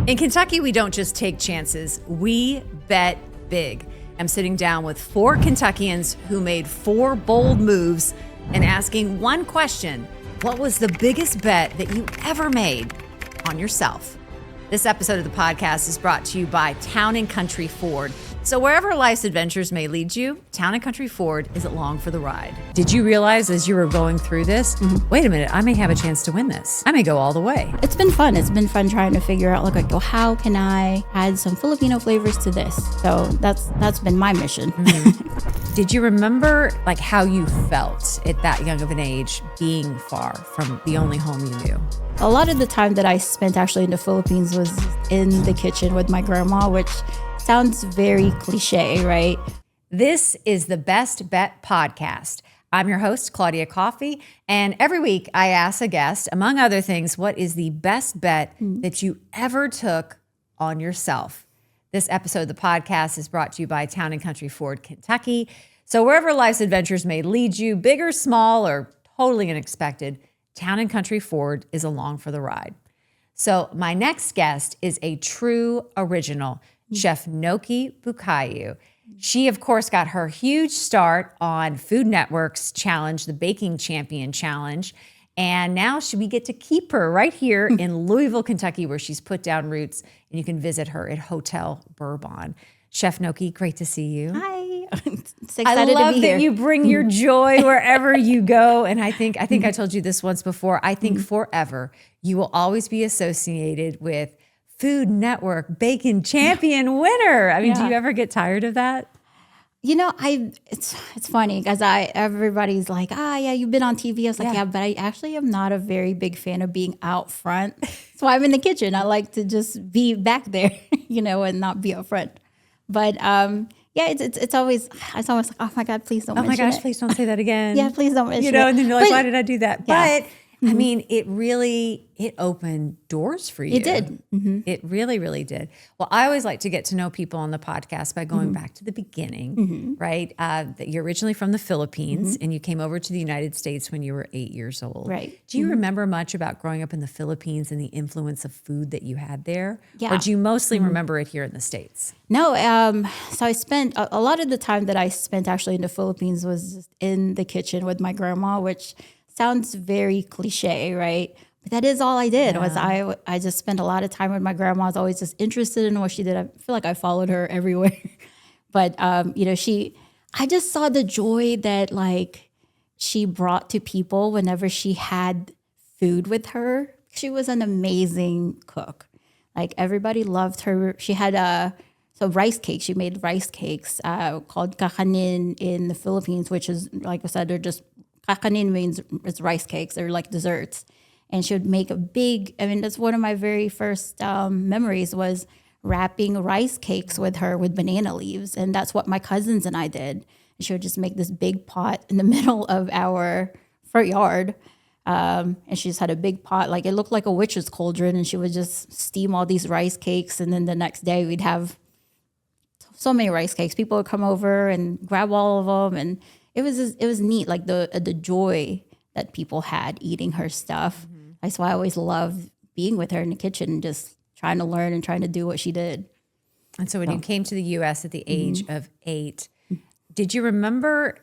In Kentucky, we don't just take chances, we bet big. I'm sitting down with 4 Kentuckians who made 4 bold moves and asking one question: what was the biggest bet that you ever made on yourself? This episode of the podcast is brought to you by Town & Country Ford. So wherever life's adventures may lead you, Town & Country Ford is along for the ride. Did you realize as you were going through this, wait a minute, I may have a chance to win this. I may go all the way. It's been fun. It's been fun trying to figure out, like, well, how can I add some Filipino flavors to this? So that's been my mission. Did you remember like how you felt at that young of an age being far from the only home you knew? A lot of the time that I spent actually in the Philippines was in the kitchen with my grandma, which sounds very cliche, right? This is the Best Bet Podcast. I'm your host, Claudia Coffey, and every week I ask a guest, among other things, what is the best bet that you ever took on yourself? This episode of the podcast is brought to you by Town & Country Ford, Kentucky. So wherever life's adventures may lead you, big or small or totally unexpected, Town & Country Ford is along for the ride. So my next guest is a true original, Chef Nokee Bucayu. She, of course, got her huge start on Food Network's challenge, the Baking Champion Challenge. And now we get to keep her right here in Louisville, Kentucky, where she's put down roots. And you can visit her at Hotel Bourbon. Chef Nokee, great to see you. Hi. So I excited love to be that here. you bring your joy wherever you go. And I think I told you this once before. I think forever you will always be associated with Food Network Bacon Champion winner. I mean, do you ever get tired of that? You know, it's funny because everybody's like, yeah, you've been on TV. I was like, yeah, but I actually am not a very big fan of being out front. That's why I'm in the kitchen. I like to just be back there, and not be up front. But it's always like, oh my God, please don't mention it. Oh my gosh, please don't say that again. Yeah, please don't mention it. And then you're like, why did I do that? Yeah. But I mean, it opened doors for you. It did. It really, really did. Well, I always like to get to know people on the podcast by going back to the beginning, right? That you're originally from the Philippines and you came over to the United States when you were 8 years old. Right. Do you remember much about growing up in the Philippines and the influence of food that you had there? Yeah. Or do you mostly remember it here in the States? No, so I spent a lot of the time that I spent actually in the Philippines was just in the kitchen with my grandma, which sounds very cliche, right? But that is all I did. Was I just spent a lot of time with my grandma. I was always just interested in what she did. I feel like I followed her everywhere. But I just saw the joy that like she brought to people whenever she had food with her. She was an amazing cook. Like everybody loved her. She had rice cakes. She made rice cakes called kakanin in the Philippines, which is, like I said, they're just kakanin means it's rice cakes. They're like desserts. And she would make that's one of my very first memories was wrapping rice cakes with her with banana leaves. And that's what my cousins and I did. And she would just make this big pot in the middle of our front yard. And she just had a big pot, like it looked like a witch's cauldron. And she would just steam all these rice cakes. And then the next day we'd have so many rice cakes. People would come over and grab all of them. And it was neat, like the joy that people had eating her stuff. That's why I always loved being with her in the kitchen and just trying to learn and trying to do what she did. And so when you came to the U.S. at the age of 8, did you remember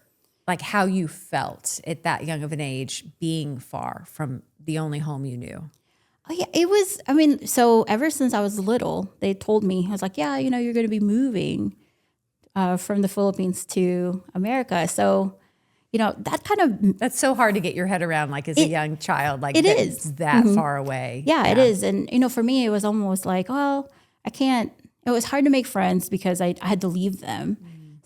like how you felt at that young of an age being far from the only home you knew? Oh yeah, it was, so ever since I was little, they told me, I was like, yeah, you're going to be moving from the Philippines to America. So, that's so hard to get your head around, like as a young child, like it it's is that far away. Yeah, it is. And, for me, it was almost like, well, it was hard to make friends because I had to leave them.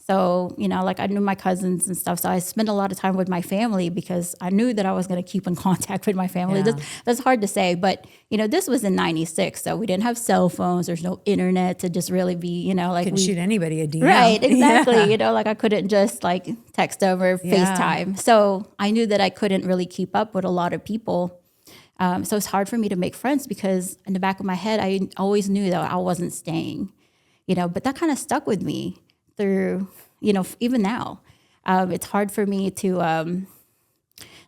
So, like I knew my cousins and stuff. So I spent a lot of time with my family because I knew that I was going to keep in contact with my family. Yeah. That's hard to say. But, this was in 96. So we didn't have cell phones. There's no internet to just really be, like couldn't shoot anybody a DM. Right, exactly. Like I couldn't just like text over FaceTime. So I knew that I couldn't really keep up with a lot of people. So it's hard for me to make friends because in the back of my head, I always knew that I wasn't staying, but that kind of stuck with me through, even now. It's hard for me to,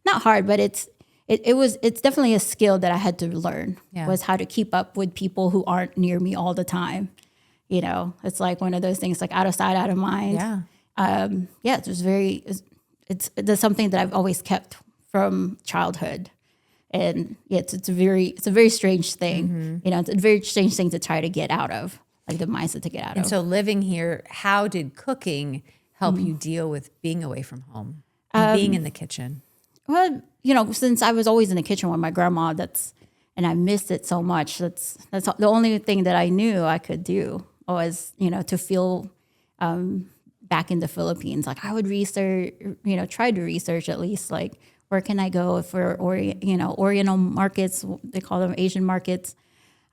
not hard, but it's it's definitely a skill that I had to learn, Yeah. was how to keep up with people who aren't near me all the time. You know, it's like one of those things, like out of sight, out of mind. Yeah. It's just that's something that I've always kept from childhood. And it's a very strange thing. You know, it's a very strange thing to try to get out of, like the mindset to get out of. And so living here, how did cooking help you deal with being away from home and being in the kitchen? Well, you know, since I was always in the kitchen with my grandma, and I missed it so much. That's the only thing that I knew I could do was, you know, to feel back in the Philippines. Like I would research, you know, try to research at least, like, where can I go for Oriental markets? They call them Asian markets.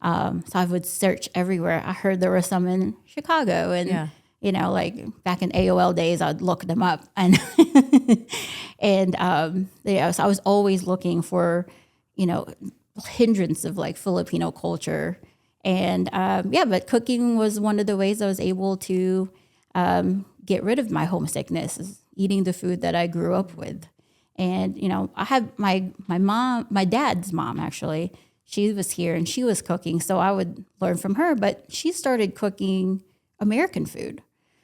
So I would search everywhere. I heard there were some in Chicago, and you know, like back in AOL days, I'd look them up, and so I was always looking for, you know, hindrance of like Filipino culture, and but cooking was one of the ways I was able to get rid of my homesickness, is eating the food that I grew up with. And, you know, I had my dad's mom, actually, she was here and she was cooking. So I would learn from her, but she started cooking American food.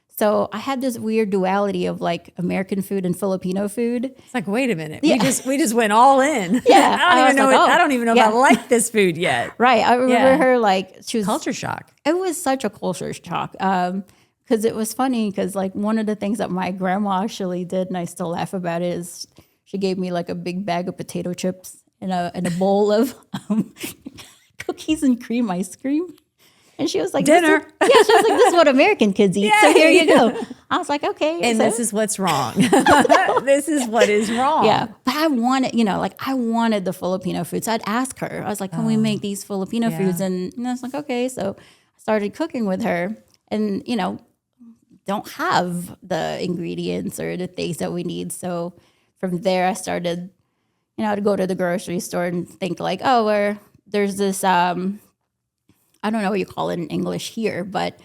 So I had this weird duality of like American food and Filipino food. It's like, wait a minute. We just went all in. Yeah. I don't even know if I like this food yet. Right. I remember her, like, she was culture shock. It was such a culture shock. Because it was funny, because like one of the things that my grandma actually did, and I still laugh about it, is she gave me like a big bag of potato chips and a bowl of cookies and cream ice cream. And she was like, dinner. She was like, this is what American kids eat. So here you go. I was like, okay. And this is what's wrong. This is what is wrong. Yeah. But I wanted the Filipino food. So I'd ask her, I was like, can we make these Filipino foods? And I was like, okay. So I started cooking with her, and, you know, don't have the ingredients or the things that we need. So from there, I started, you know, to go to the grocery store and think like, there's this, I don't know what you call it in English here, but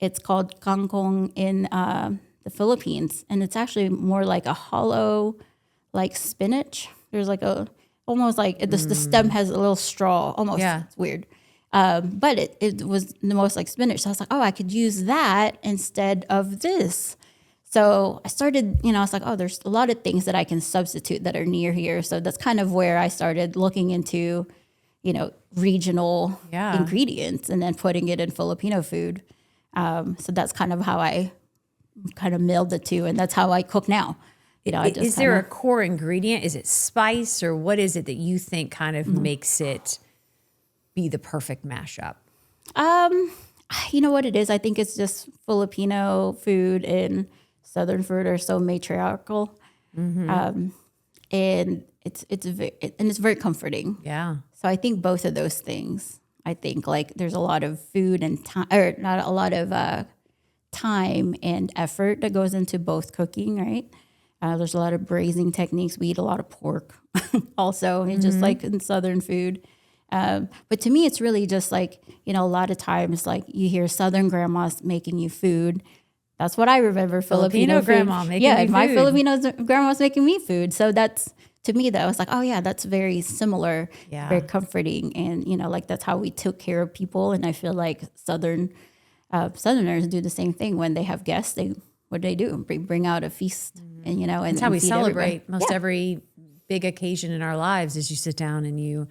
it's called kangkong in the Philippines. And it's actually more like a hollow, like spinach. There's like almost like the stem has a little straw, almost. Yeah. It's weird. But it was the most like spinach. So I was like, I could use that instead of this. So I started, you know, I was like, there's a lot of things that I can substitute that are near here. So that's kind of where I started looking into, you know, regional ingredients and then putting it in Filipino food. So that's kind of how I kind of melded the two, and that's how I cook now. You know, is there a core ingredient? Is it spice, or what is it that you think kind of makes it be the perfect mashup? You know what it is? I think it's just Filipino food and Southern food are so matriarchal, and it's very comforting. Yeah. So I think both of those things. I think like there's a lot of food and time, or not a lot of time and effort that goes into both cooking, right? There's a lot of braising techniques. We eat a lot of pork, also, and just like in Southern food. But to me, it's really just like, you know, a lot of times, like you hear Southern grandmas making you food. That's what I remember. Filipino grandma food. making me food. My Filipino grandma's making me food. So that's, to me, that was like, that's very similar, very comforting. And, you know, like that's how we took care of people. And I feel like Southerners do the same thing when they have guests. What do? Bring out a feast, and, you know, and that's how we celebrate everybody. Every big occasion in our lives is you sit down and you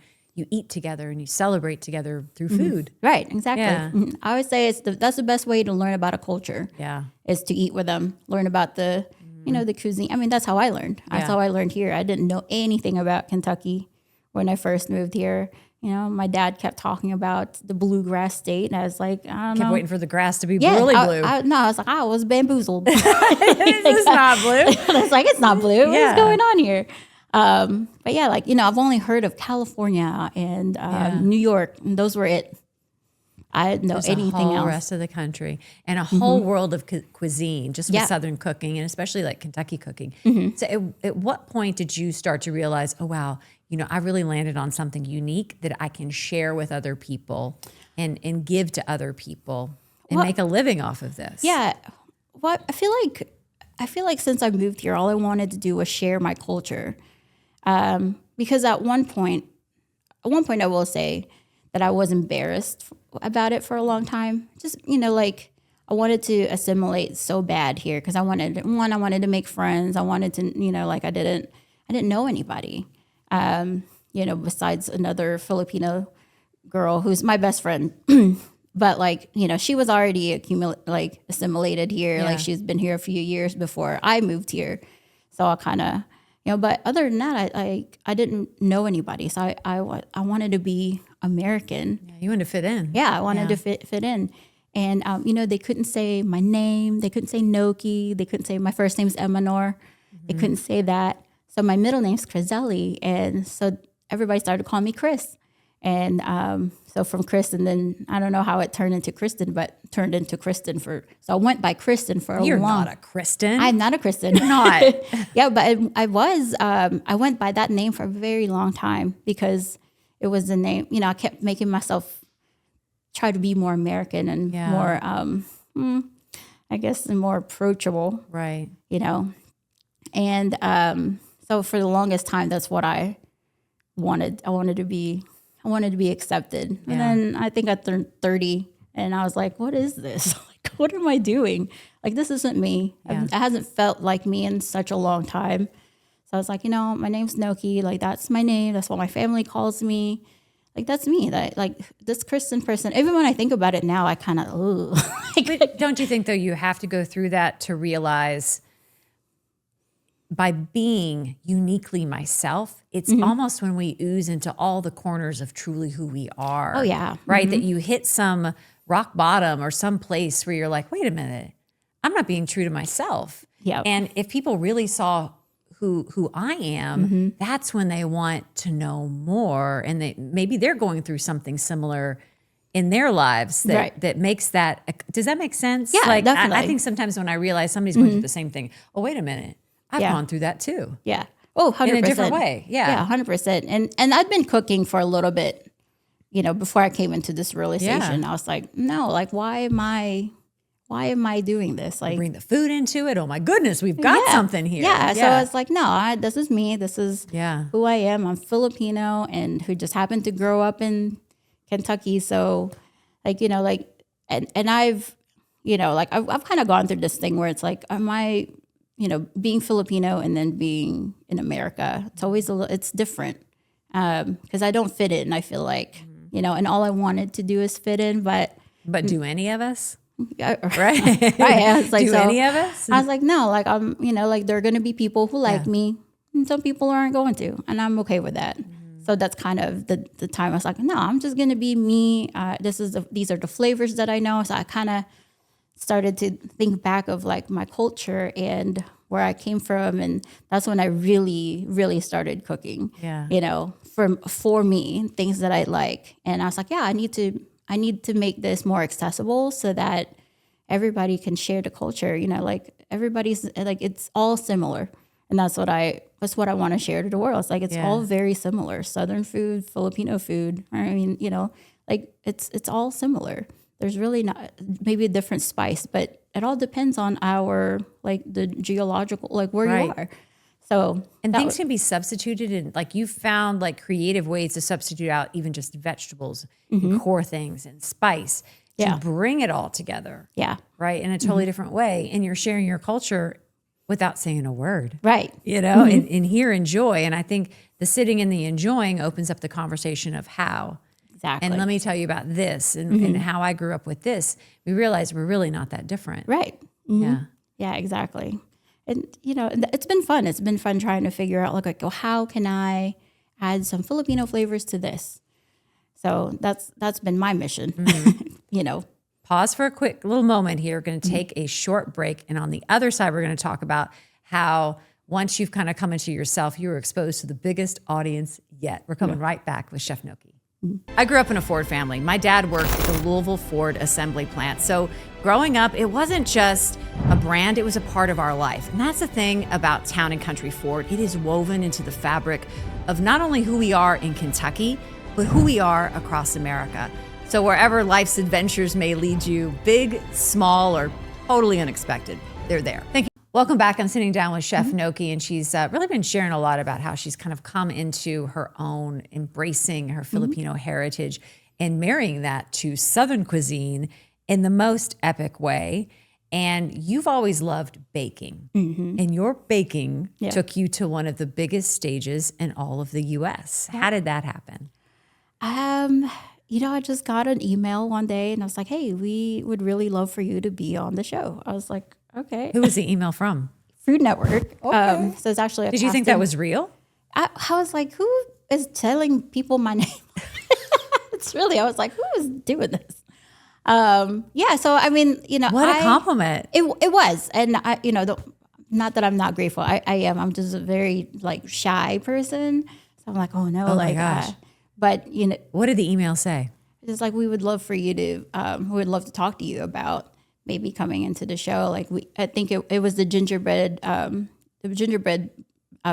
eat together and you celebrate together through food. Right, exactly. Yeah. I would say that's the best way to learn about a culture. Yeah, is to eat with them, learn about the, you know, the cuisine. I mean, that's how I learned. That's how I learned here. I didn't know anything about Kentucky when I first moved here. You know, my dad kept talking about the Bluegrass State, and I was like, I don't know. Kept waiting for the grass to be really blue. I was like, I was bamboozled. This is not blue. I was like, it's not blue. What's going on here? But yeah, like, you know, I've only heard of California and New York, and those were it. I didn't know anything else. The whole rest of the country and a whole world of cuisine, just with Southern cooking, and especially like Kentucky cooking. So at what point did you start to realize, oh, wow, you know, I really landed on something unique that I can share with other people and give to other people and make a living off of this? Yeah. Well, I feel like since I moved here, all I wanted to do was share my culture. Because at one point I will say that I was embarrassed about it for a long time. Just, like I wanted to assimilate so bad here because I wanted to make friends. I wanted to, like I didn't know anybody, besides another Filipino girl who's my best friend. But like, she was already assimilated here. Yeah. Like she's been here a few years before I moved here. So I kind of, but other than that, I didn't know anybody. So I wanted to be American. Yeah, you wanted to fit in. Yeah, I wanted to fit in. And, they couldn't say my name. They couldn't say Nokee. They couldn't say my first name's Emanor. They couldn't say that. So my middle name's Criselli. And so everybody started calling me Chris. And so from Chris, and then I don't know how it turned into Kristen, but turned into Kristen so I went by Kristen for a You're long. not a Kristen. I'm not a Kristen. You're not. Yeah, but I went by that name for a very long time because it was the name, I kept making myself try to be more American and more, I guess, and more approachable. Right. And so for the longest time, that's what I wanted. I wanted to be accepted. Yeah. And then I think I turned 30 and I was like, what is this? Like, what am I doing? Like, this isn't me. Yeah. It hasn't felt like me in such a long time. So I was like, my name's Nokee. Like, that's my name. That's what my family calls me. Like, that's me. That, like, this Kristen person, even when I think about it now, I kind of, But don't you think, though, you have to go through that to realize by being uniquely myself, it's almost when we ooze into all the corners of truly who we are. Oh, yeah. Right? That you hit some rock bottom or some place where you're like, wait a minute, I'm not being true to myself. Yeah. And if people really saw who I am, that's when they want to know more. And maybe they're going through something similar in their lives that makes that. Does that make sense? Yeah, like, definitely. I think sometimes when I realize somebody's going through the same thing, oh, wait a minute, I've gone through that too. Yeah. Oh, 100%. In a different way. Yeah. Yeah, 100%. And I'd been cooking for a little bit, before I came into this realization. I was like, no, like, why am I doing this? Like, Bring the food into it. Oh my goodness, we've got something here. Yeah. So I was like, no, this is me. This is who who I am. I'm Filipino and who just happened to grow up in Kentucky. So like, and I've, I've kind of gone through this thing where it's like, am I, being Filipino and then being in America, it's always it's different. Because I don't fit in, I feel like, and all I wanted to do is fit in, but do any of us? right. Right. I was like, do any of us? I was like, no, like I'm, like there are going to be people who like me and some people aren't going to, and I'm okay with that. So that's kind of the time I was like, no, I'm just going to be me. These are the flavors that I know. So I kind of started to think back of like my culture and where I came from. And that's when I really, really started cooking, for me, things that I like. And I was like, yeah, I need to make this more accessible so that everybody can share the culture, like everybody's like, it's all similar. And that's what I want to share to the world. It's like, it's all very similar. Southern food, Filipino food. I mean, like it's all similar. There's really not maybe a different spice, but it all depends on our, like the geological, like where you are. So, and things can be substituted, and like you found like creative ways to substitute out even just vegetables and core things and spice to bring it all together. Yeah. Right. In a totally different way. And you're sharing your culture without saying a word. Right. And here enjoy. And I think the sitting and the enjoying opens up the conversation of how. Exactly. And let me tell you about this and how I grew up with this. We realize we're really not that different. Right. Yeah. Yeah, exactly. And, it's been fun. It's been fun trying to figure out, like, well, how can I add some Filipino flavors to this? So that's been my mission, Pause for a quick little moment here. We're going to take a short break. And on the other side, we're going to talk about how once you've kind of come into yourself, you were exposed to the biggest audience yet. We're coming right back with Chef Nokee. I grew up in a Ford family. My dad worked at the Louisville Ford assembly plant. So growing up, it wasn't just a brand, it was a part of our life. And that's the thing about Town and Country Ford. It is woven into the fabric of not only who we are in Kentucky, but who we are across America. So wherever life's adventures may lead you, big, small, or totally unexpected, they're there. Thank you. Welcome back. I'm sitting down with Chef Nokee, and she's really been sharing a lot about how she's kind of come into her own, embracing her Filipino heritage and marrying that to Southern cuisine in the most epic way. And you've always loved baking, and your baking took you to one of the biggest stages in all of the U.S. How did that happen? I just got an email one day and I was like, hey, we would really love for you to be on the show. I was like, okay. Who was the email from? Food Network. So it's actually a Did you think that was real? I was like, who is telling people my name? I was like, who is doing this? So I mean, What a compliment. It was. And I, not that I'm not grateful. I am. I'm just a very shy person. So I'm like, oh no, my gosh. But What did the email say? it's like, we would love for you to, we would love to talk to you about maybe coming into the show. I think it was the gingerbread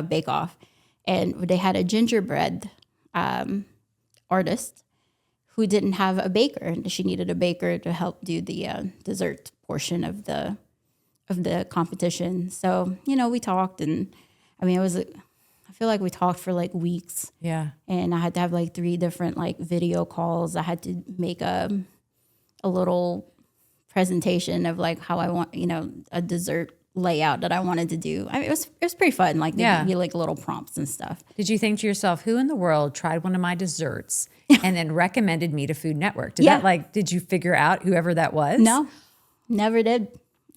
bake off, and they had a gingerbread artist who didn't have a baker, and she needed a baker to help do the dessert portion of the competition. So we talked, and I mean I feel like we talked for weeks. Yeah. And I had to have 3 different video calls. I had to make a little presentation of how I want, a dessert layout that I wanted to do. I mean, it was pretty fun. They give you little prompts and stuff. Did you think to yourself, who in the world tried one of my desserts and then recommended me to Food Network? Did you figure out whoever that was? No, never did.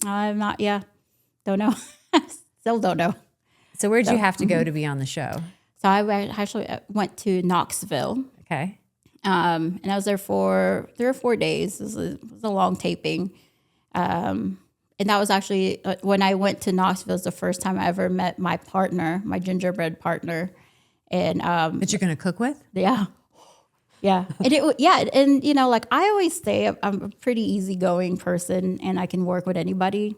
I'm not, don't know. Still don't know. So where'd you have to go to be on the show? So I actually went to Knoxville. Okay. And I was there for 3 or 4 days. It was a long taping. And that was actually, when I went to Knoxville, it was the first time I ever met my partner, my gingerbread partner. And That you're going to cook with? Yeah. Yeah. And I always say I'm a pretty easygoing person and I can work with anybody.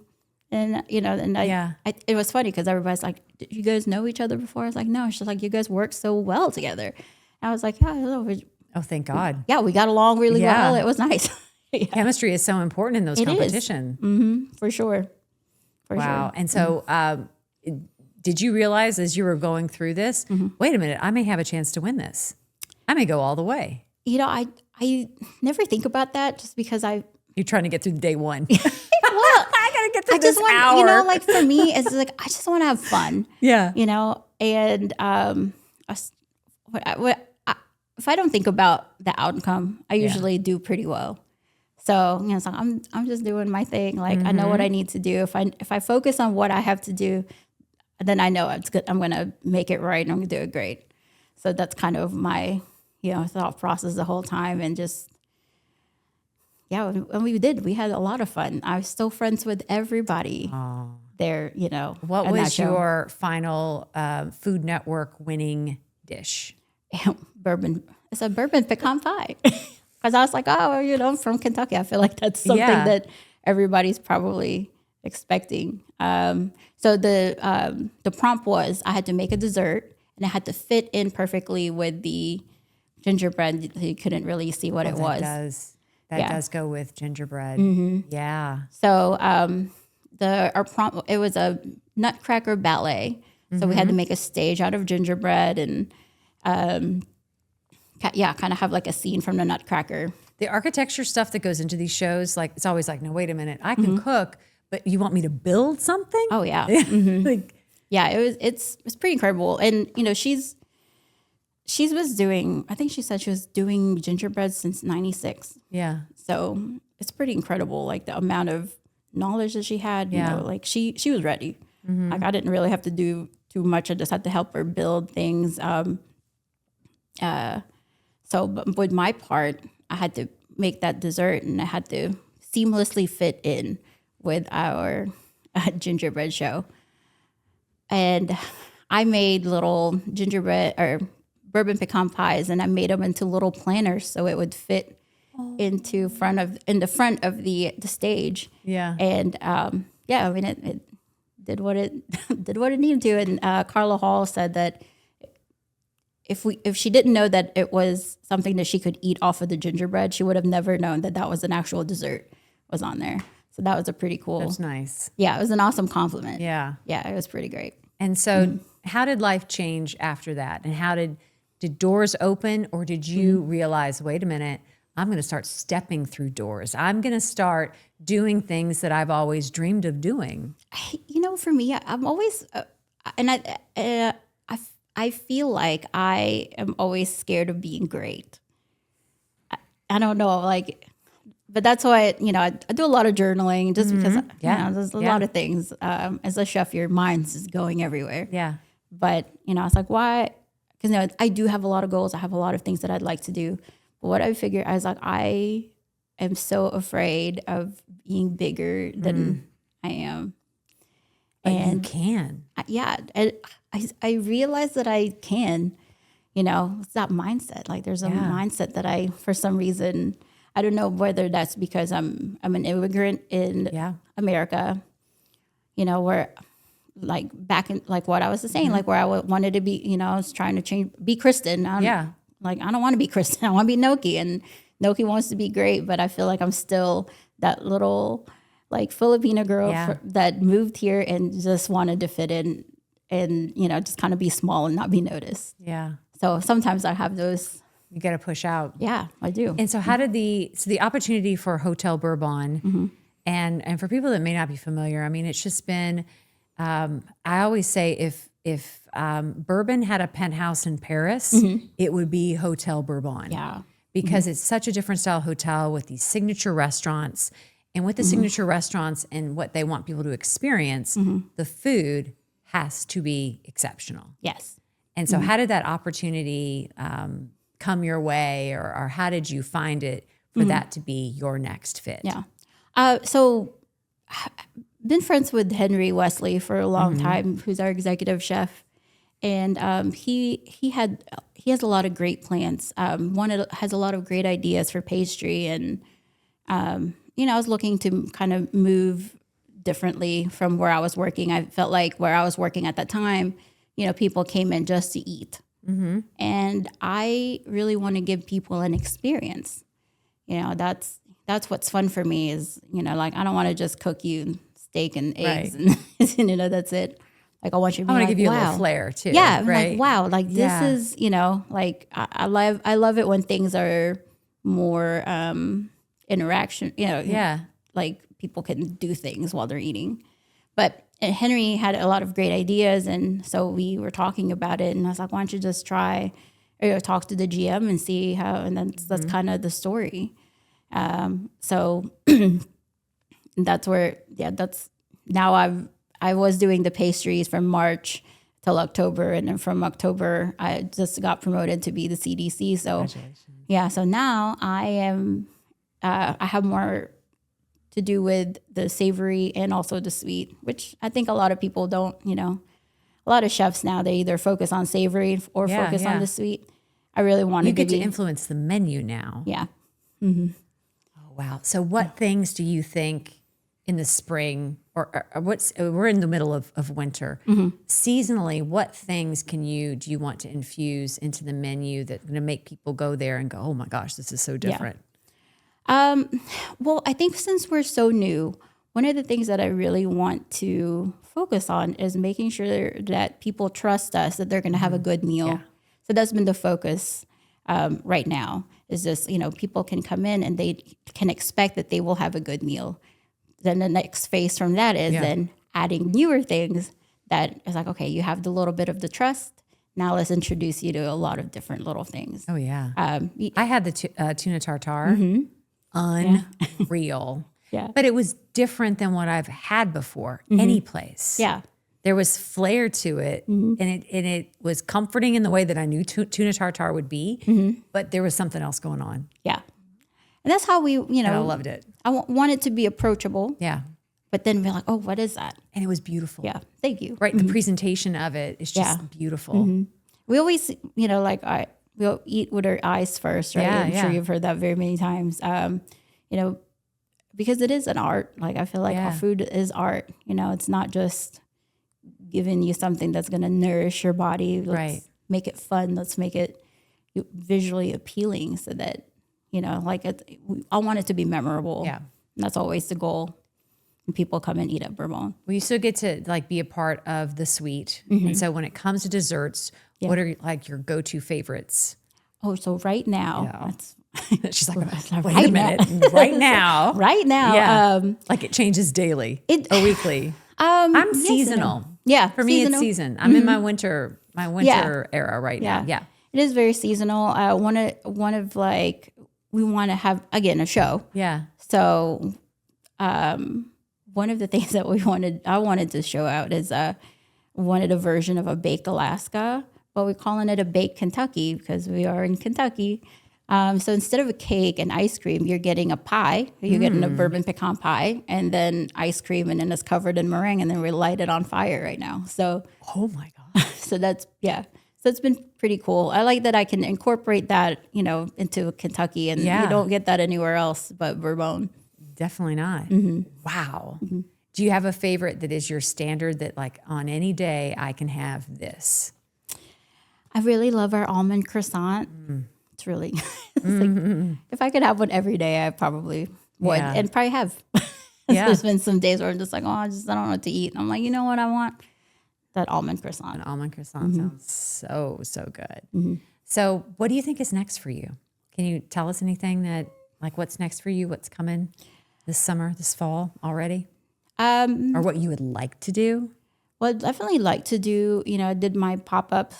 And, it was funny because everybody's like, did you guys know each other before? I was like, no. She's like, you guys work so well together. And I was like, yeah. Oh, thank God. Yeah, we got along really well. It was nice. Yeah. Chemistry is so important in those competitions. For sure. Wow. And so did you realize as you were going through this, wait a minute, I may have a chance to win this. I may go all the way. I never think about that just because You're trying to get through day one. Well, I got to get through this want, hour. For me, it's I just want to have fun. Yeah. And if I don't think about the outcome, I usually do pretty well. So, so I'm just doing my thing. I know what I need to do. If I focus on what I have to do, then I know it's good. I'm going to make it right and I'm going to do it great. So that's kind of my, thought process the whole time. And just, and we had a lot of fun. I was still friends with everybody there, What was your final Food Network winning dish? It's a bourbon pecan pie. Because I was like, I'm from Kentucky. I feel like that's something that everybody's probably expecting. So the prompt was I had to make a dessert and it had to fit in perfectly with the gingerbread. You couldn't really see what it was. That does go with gingerbread. Yeah. So our prompt, it was a nutcracker ballet. So we had to make a stage out of gingerbread and kind of have a scene from the Nutcracker. The architecture stuff that goes into these shows, it's always no, wait a minute, I can cook, but you want me to build something? Oh yeah. It's pretty incredible. And she was doing, I think she said she was doing gingerbread since 96. Yeah. So it's pretty incredible, the amount of knowledge that she had, she was ready. I didn't really have to do too much. I just had to help her build things. But with my part, I had to make that dessert and I had to seamlessly fit in with our gingerbread show. And I made little gingerbread or bourbon pecan pies and I made them into little planners so it would fit in the front of the stage. Yeah. And it did what it did what it needed to. And Carla Hall said that if she didn't know that it was something that she could eat off of the gingerbread, she would have never known that was an actual dessert was on there. So that was a pretty cool. That's nice. Yeah, it was an awesome compliment. Yeah. Yeah, it was pretty great. And so how did life change after that? And how did doors open, or did you realize, wait a minute, I'm going to start stepping through doors. I'm going to start doing things that I've always dreamed of doing. For me, I'm always, I feel like I am always scared of being great. I don't know, but that's why, I do a lot of journaling just because, there's a lot of things. As a chef, your mind's just going everywhere. Yeah. But, it's like, why? Because, I do have a lot of goals. I have a lot of things that I'd like to do. But what I figured, I was like, I am so afraid of being bigger than I am. But you can. And I realized that I can, it's that mindset. Like there's a mindset that for some reason, I don't know whether that's because I'm an immigrant in America, where like back in like what I was saying, like where I wanted to be, I was trying to be Kristen. Like, I don't want to be Kristen. I want to be Nokee. And Nokee wants to be great, but I feel like I'm still that little like Filipino girl that moved here and just wanted to fit in and, just kind of be small and not be noticed. Yeah. So sometimes I have those. You got to push out. Yeah, I do. And so how did the opportunity for Hotel Bourbon, and for people that may not be familiar, I mean, it's just been, I always say if Bourbon had a penthouse in Paris, it would be Hotel Bourbon. Yeah. Because it's such a different style hotel with these signature restaurants. And with the signature restaurants and what they want people to experience, the food has to be exceptional. Yes. And so how did that opportunity come your way, or how did you find it for that to be your next fit? Yeah. So been friends with Henry Wesley for a long time, who's our executive chef. And he has a lot of great plans. Has a lot of great ideas for pastry. And, I was looking to kind of move differently from where I was working. I felt like where I was working at that time, people came in just to eat. And I really want to give people an experience. That's what's fun for me is, like, I don't want to just cook you steak and eggs and, that's it. Like, I want you to be I want to like, give you a wow. little flair too. Yeah. Right? Like, wow. Like this is, like I love it when things are more interaction, like people can do things while they're eating. But Henry had a lot of great ideas. And so we were talking about it and I was like, why don't you just try or talk to the GM and see how, and that's kind of the story. So that's where, that's now I was doing the pastries from March till October. And then from October, I just got promoted to be the CDC. So so now I am, I have more to do with the savory and also the sweet, which I think a lot of people don't, a lot of chefs now, they either focus on savory or focus on the sweet. I really wanted you get to influence the menu now. Yeah. Oh, wow. So what things do you think in the spring or we're in the middle of winter, seasonally, what things do you want to infuse into the menu that's going to make people go there and go, oh my gosh, this is so different? Well, I think since we're so new, one of the things that I really want to focus on is making sure that people trust us, that they're going to have a good meal. Yeah. So that's been the focus right now is just, people can come in and they can expect that they will have a good meal. Then the next phase from that is then adding newer things that is like, okay, you have the little bit of the trust. Now let's introduce you to a lot of different little things. Oh, yeah. I had the tuna tartare. Unreal. Yeah. But it was different than what I've had before, any place. Yeah. There was flair to it, and it was comforting in the way that I knew tuna tartare would be, but there was something else going on. Yeah. And that's how we, And I loved it. I want it to be approachable. Yeah. But then we're like, oh, what is that? And it was beautiful. Yeah. Thank you. Right. The presentation of it is just beautiful. We always, we'll eat with our eyes first, right? I'm sure you've heard that very many times. Because it is an art. Like, I feel like our food is art. It's not just giving you something that's going to nourish your body. Let's make it fun. Let's make it visually appealing so that, I want it to be memorable. Yeah. And that's always the goal. people come and eat at Bourbon. Well, you still get to like be a part of the suite. And so when it comes to desserts, what are like your go-to favorites? Oh, so right now, She's like, wait a minute, right now. Right now. Yeah. Like it changes daily or weekly. I'm seasonal. Yeah. For me, it's season. I'm in my winter era right now. Yeah. It is very seasonal. One of like, we want to have, again, a show. Yeah. So one of the things that I wanted to show out is wanted a version of a baked Alaska, but we're calling it a baked Kentucky because we are in Kentucky. So instead of a cake and ice cream, you're getting a pie. You're getting a bourbon pecan pie and then ice cream, and then it's covered in meringue, and then we light it on fire right now. So, oh my God. So that's, yeah. So it's been pretty cool. I like that I can incorporate that, into Kentucky, and you don't get that anywhere else but Bourbon. Definitely not. Wow. Do you have a favorite that is your standard that like on any day I can have this? I really love our almond croissant. It's really, like, if I could have one every day, I probably would, and probably have. There's been some days where I'm just like, I don't know what to eat. And I'm like, you know what I want? That almond croissant. An almond croissant sounds so good. So what do you think is next for you? Can you tell us anything that, like what's next for you? What's coming this summer, this fall already? Or what you would like to do? Well, I'd definitely like to do, I did my pop-up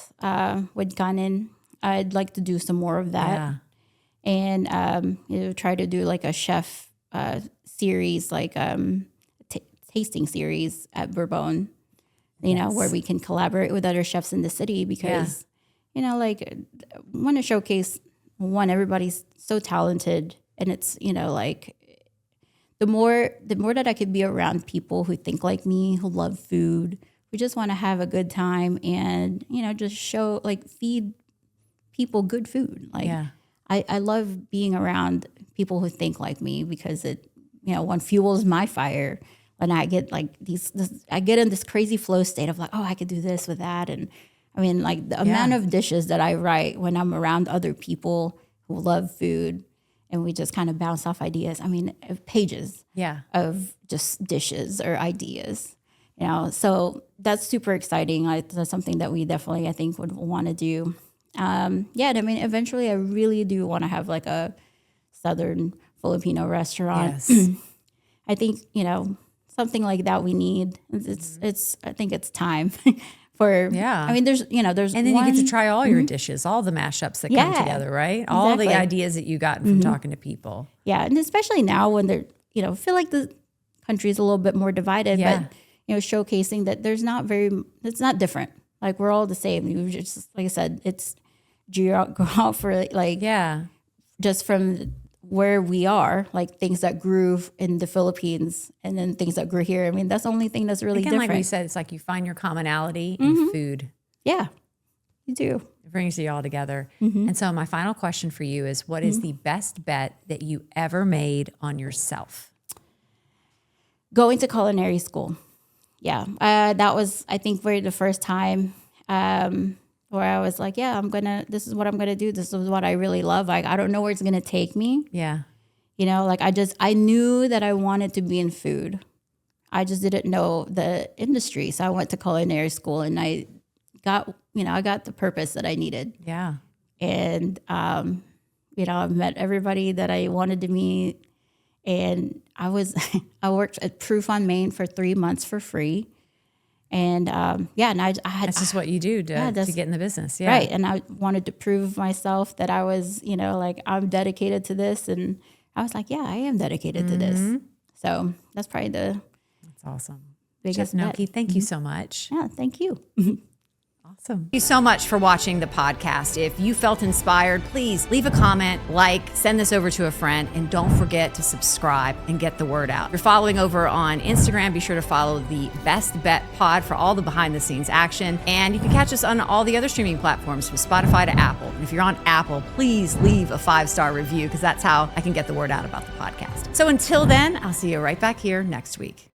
with Ganin. I'd like to do some more of that. And, try to do like a chef series, like tasting series at Bourbon, where we can collaborate with other chefs in the city because, like want to showcase everybody's so talented, and it's, like the more that I could be around people who think like me, who love food, we just want to have a good time and, just show, like feed people good food. Like I love being around people who think like me because it, one fuels my fire. And I get like I get in this crazy flow state of like, oh, I could do this with that. And I mean, like the amount of dishes that I write when I'm around other people who love food and we just kind of bounce off ideas. I mean, pages of just dishes or ideas, so that's super exciting. That's something that we definitely, I think, would want to do. I mean, eventually I really do want to have like a Southern Filipino restaurant. Yes. I think, something like that we need. It's I think it's time for, I mean, there's, and then you get to try all your dishes, all the mashups that come together, right? Exactly. All the ideas that you got from talking to people. Yeah. And especially now when they're, feel like the country is a little bit more divided, but, showcasing that it's not different. Like we're all the same. You just, like I said, it's for like, just from where we are, like things that grew in the Philippines and then things that grew here. I mean, that's the only thing that's really different. Like we said, it's like you find your commonality in food. Yeah, you do. It brings you all together. And so my final question for you is, what is the best bet that you ever made on yourself? Going to culinary school. Yeah, that was, I think, for the first time where I was like, this is what I'm going to do. This is what I really love. Like, I don't know where it's going to take me. Yeah. Like I knew that I wanted to be in food. I just didn't know the industry. So I went to culinary school and I got the purpose that I needed. Yeah. And, I met everybody that I wanted to meet. And I worked at Proof on Main for 3 months for free. And and I had. That's just what you do to get in the business. Yeah. Right. And I wanted to prove myself that I was, like I'm dedicated to this. And I was like, yeah, I am dedicated to this. So that's probably that's awesome. Chef Nokee, thank you so much. Yeah, thank you. Awesome. Thank you so much for watching the podcast. If you felt inspired, please leave a comment, send this over to a friend, and don't forget to subscribe and get the word out. If you're following over on Instagram, be sure to follow the Best Bet Pod for all the behind the scenes action. And you can catch us on all the other streaming platforms from Spotify to Apple. And if you're on Apple, please leave a 5-star review because that's how I can get the word out about the podcast. So until then, I'll see you right back here next week.